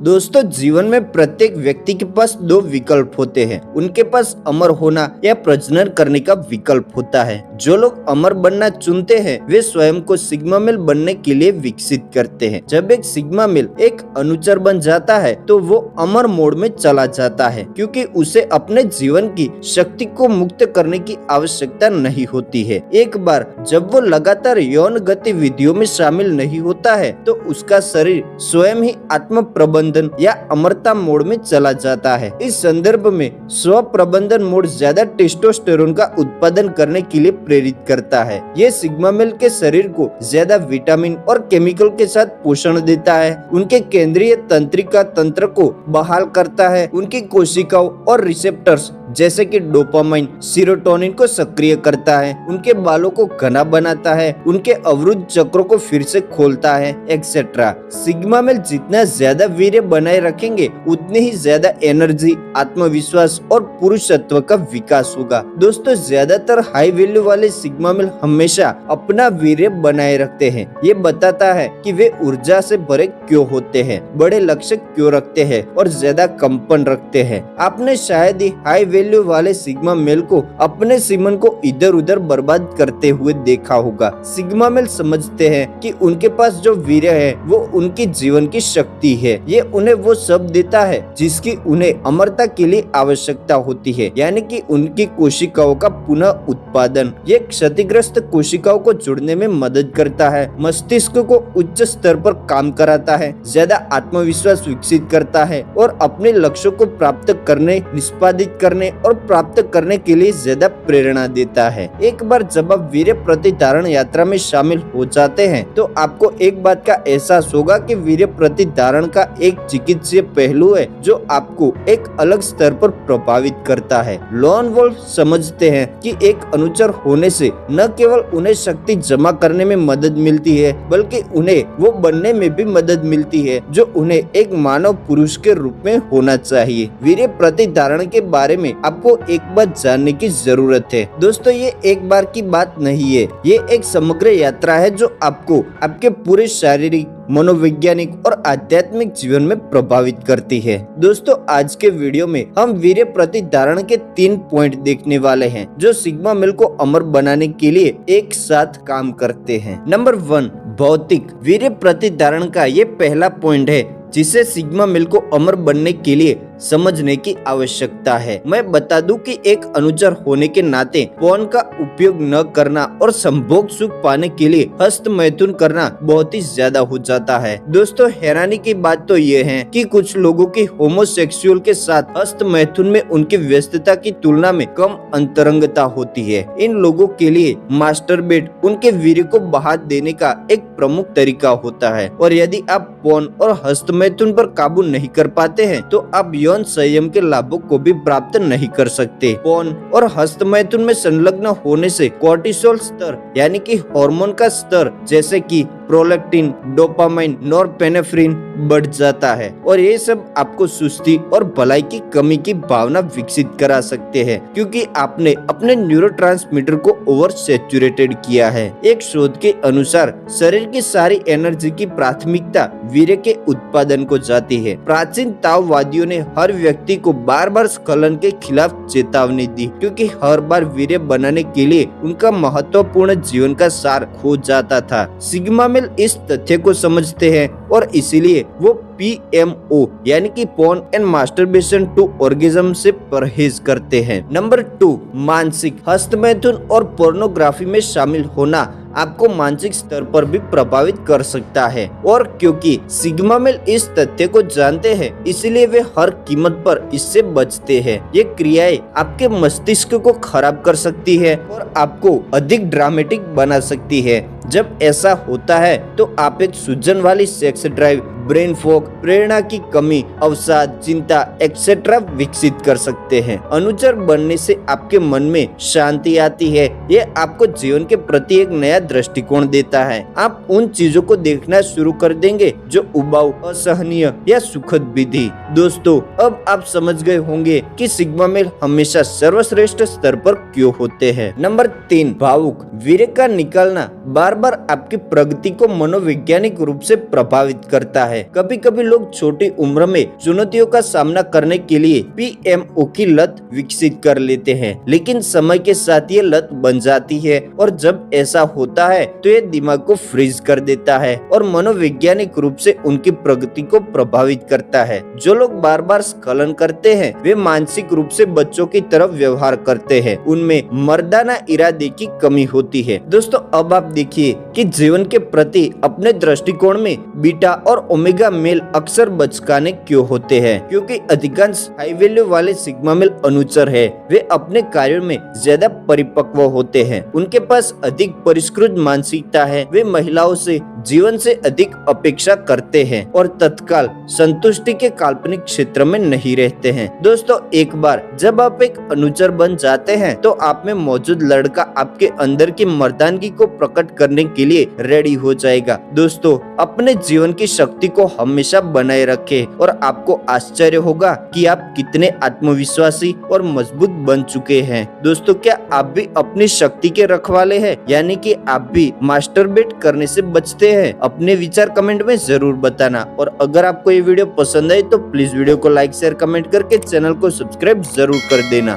दोस्तों, जीवन में प्रत्येक व्यक्ति के पास दो विकल्प होते हैं। उनके पास अमर होना या प्रजनन करने का विकल्प होता है। जो लोग अमर बनना चुनते हैं वे स्वयं को सिग्मा मेल बनने के लिए विकसित करते हैं। जब एक सिग्मा मेल एक अनुचर बन जाता है तो वो अमर मोड में चला जाता है, क्योंकि उसे अपने जीवन की शक्ति को मुक्त करने की आवश्यकता नहीं होती है। एक बार जब वो लगातार यौन गतिविधियों में शामिल नहीं होता है तो उसका शरीर स्वयं ही आत्म प्रबंधन या अमरता मोड में चला जाता है। इस संदर्भ में स्व प्रबंधन मोड ज्यादा टेस्टोस्टेरोन का उत्पादन करने के लिए प्रेरित करता है। ये सिग्मा मेल के शरीर को ज्यादा विटामिन और केमिकल के साथ पोषण देता है, उनके केंद्रीय तंत्रिका तंत्र को बहाल करता है, उनकी कोशिकाओं और रिसेप्टर्स जैसे कि डोपामाइन, सीरोटोनिन को सक्रिय करता है, उनके बालों को घना बनाता है, उनके अवरुद्ध चक्रों को फिर से खोलता है, एक्सेट्रा। सिग्मा मेल जितना ज्यादा वीर्य बनाए रखेंगे उतनी ही ज्यादा एनर्जी, आत्मविश्वास और पुरुषत्व का विकास होगा। दोस्तों, ज्यादातर हाई वैल्यू वाले सिग्मा मेल हमेशा अपना वीर्य बनाए रखते हैं। ये बताता है कि वे ऊर्जा से भरे क्यों होते हैं, बड़े लक्ष्य क्यों रखते हैं और ज्यादा कंपन रखते हैं। आपने शायद ही हाई वैल्यू वाले सिग्मा मेल को अपने सीमन को इधर उधर बर्बाद करते हुए देखा होगा। सिग्मा मेल समझते हैं कि उनके पास जो वीर्य है वो उनकी जीवन की शक्ति है। ये उन्हें वो सब देता है जिसकी उन्हें अमरता के लिए आवश्यकता होती है, यानी कि उनकी कोशिकाओं का पुनः उत्पादन। ये क्षतिग्रस्त कोशिकाओं को जुड़ने में मदद करता है, मस्तिष्क को उच्च स्तर पर काम कराता है, ज्यादा आत्मविश्वास विकसित करता है और अपने लक्ष्यों को प्राप्त करने, निष्पादित करने और प्राप्त करने के लिए ज्यादा प्रेरणा देता है। एक बार जब आप वीर्य प्रतिधारण यात्रा में शामिल हो जाते हैं तो आपको एक बात का एहसास होगा कि वीर्य प्रतिधारण का एक चिकित्सीय पहलू है जो आपको एक अलग स्तर पर प्रभावित करता है। लोन वोल्फ समझते हैं कि एक अनुचर होने से न केवल उन्हें शक्ति जमा करने में मदद मिलती है बल्कि उन्हें वो बनने में भी मदद मिलती है जो उन्हें एक मानव पुरुष के रूप में होना चाहिए। वीर्य प्रतिधारण के बारे में आपको एक बात जानने की जरूरत है। दोस्तों, ये एक बार की बात नहीं है, ये एक समग्र यात्रा है जो आपको आपके पूरे शारीरिक, मनोवैज्ञानिक और आध्यात्मिक जीवन में प्रभावित करती है। दोस्तों, आज के वीडियो में हम वीर्य प्रतिधारण के 3 पॉइंट देखने वाले हैं जो सिग्मा मेल को अमर बनाने के लिए एक साथ काम करते हैं। नंबर 1, भौतिक। वीर्य प्रतिधारण का ये पहला पॉइंट है जिसे सिग्मा मेल को अमर बनने के लिए समझने की आवश्यकता है। मैं बता दूं कि एक अनुचर होने के नाते पॉर्न का उपयोग न करना और संभोग सुख पाने के लिए हस्त मैथुन करना बहुत ही ज्यादा हो जाता है। दोस्तों, हैरानी की बात तो ये है कि कुछ लोगों की होमोसेक्सुअल के साथ हस्त मैथुन में उनकी व्यस्तता की तुलना में कम अंतरंगता होती है। इन लोगों के लिए मास्टरबेट उनके वीर्य को बहा देने का एक प्रमुख तरीका होता है और यदि आप पॉर्न और हस्त मैथुन पर काबू नहीं कर पाते हैं तो आप यौन संयम के लाभों को भी प्राप्त नहीं कर सकते। पॉर्न और हस्त मैथुन में संलग्न होने से कोर्टिसोल स्तर यानी कि हार्मोन का स्तर जैसे कि प्रोलैक्टिन, डोपामाइन, नॉरपेनेफ्रिन बढ़ जाता है और ये सब आपको सुस्ती और भलाई की कमी की भावना विकसित करा सकते हैं, क्योंकि आपने अपने न्यूरोट्रांसमीटर को ओवर सैचुरेटेड किया है। एक शोध के अनुसार शरीर की सारी एनर्जी की प्राथमिकता वीर्य के उत्पादन को जाती है। प्राचीन ताओवादियों ने हर व्यक्ति को बार बार स्खलन के खिलाफ चेतावनी दी, क्योंकि हर बार वीर्य बनाने के लिए उनका महत्वपूर्ण जीवन का सार खो जाता था। सिग्मा मेल इस तथ्य को समझते हैं और इसीलिए वो PMO यानी कि porn and masturbation to orgasm से परहेज करते हैं। नंबर 2, मानसिक। हस्त मैथुन और पोर्नोग्राफी में शामिल होना आपको मानसिक स्तर पर भी प्रभावित कर सकता है और क्योंकि सिग्मा मेल इस तथ्य को जानते हैं इसलिए वे हर कीमत पर इससे बचते हैं। ये क्रियाएं आपके मस्तिष्क को खराब कर सकती है और आपको अधिक ड्रामेटिक बना सकती है। जब ऐसा होता है तो आप एक सूजन वाली सेक्स ड्राइव, ब्रेन फॉग, प्रेरणा की कमी, अवसाद, चिंता एक्सेट्रा विकसित कर सकते हैं। अनुचर बनने से आपके मन में शांति आती है। ये आपको जीवन के प्रति एक नया दृष्टिकोण देता है। आप उन चीजों को देखना शुरू कर देंगे जो उबाऊ, असहनीय या सुखद भी थी। दोस्तों, अब आप समझ गए होंगे कि सिग्मा मेल हमेशा सर्वश्रेष्ठ स्तर पर क्यों होते हैं। नंबर 3, भावुक। वीर्य का निकालना बार बार आपकी प्रगति को मनोवैज्ञानिक रूप से प्रभावित करता है। है। कभी कभी लोग छोटी उम्र में चुनौतियों का सामना करने के लिए PMO की लत विकसित कर लेते हैं, लेकिन समय के साथ ये लत बन जाती है और जब ऐसा होता है तो ये दिमाग को फ्रीज कर देता है और मनोवैज्ञानिक रूप से उनकी प्रगति को प्रभावित करता है। जो लोग बार बार स्खलन करते हैं वे मानसिक रूप से बच्चों की तरफ व्यवहार करते हैं, उनमें मर्दाना इरादे की कमी होती है। दोस्तों अब आप देखिए कि जीवन के प्रति अपने दृष्टिकोण में बीटा और ओमेगा मेल अक्सर बचकाने क्यों होते हैं, क्योंकि अधिकांश हाई वैल्यू वाले सिग्मा मेल अनुचर है वे अपने कार्यों में ज्यादा परिपक्व होते हैं, उनके पास अधिक परिष्कृत मानसिकता है, वे महिलाओं से जीवन से अधिक अपेक्षा करते हैं और तत्काल संतुष्टि के काल्पनिक क्षेत्र में नहीं रहते हैं। दोस्तों एक बार जब आप एक अनुचर बन जाते हैं तो आप में मौजूद लड़का आपके अंदर की मर्दानगी को प्रकट करने के लिए रेडी हो जाएगा। दोस्तों अपने जीवन की शक्ति को हमेशा बनाए रखें और आपको आश्चर्य होगा कि आप कितने आत्मविश्वासी और मजबूत बन चुके हैं। दोस्तों क्या आप भी अपनी शक्ति के रखवाले हैं, यानी कि आप भी मास्टरबेट करने से बचते हैं? अपने विचार कमेंट में जरूर बताना और अगर आपको ये वीडियो पसंद आए तो प्लीज वीडियो को लाइक शेयर कमेंट करके चैनल को सब्सक्राइब जरूर कर देना।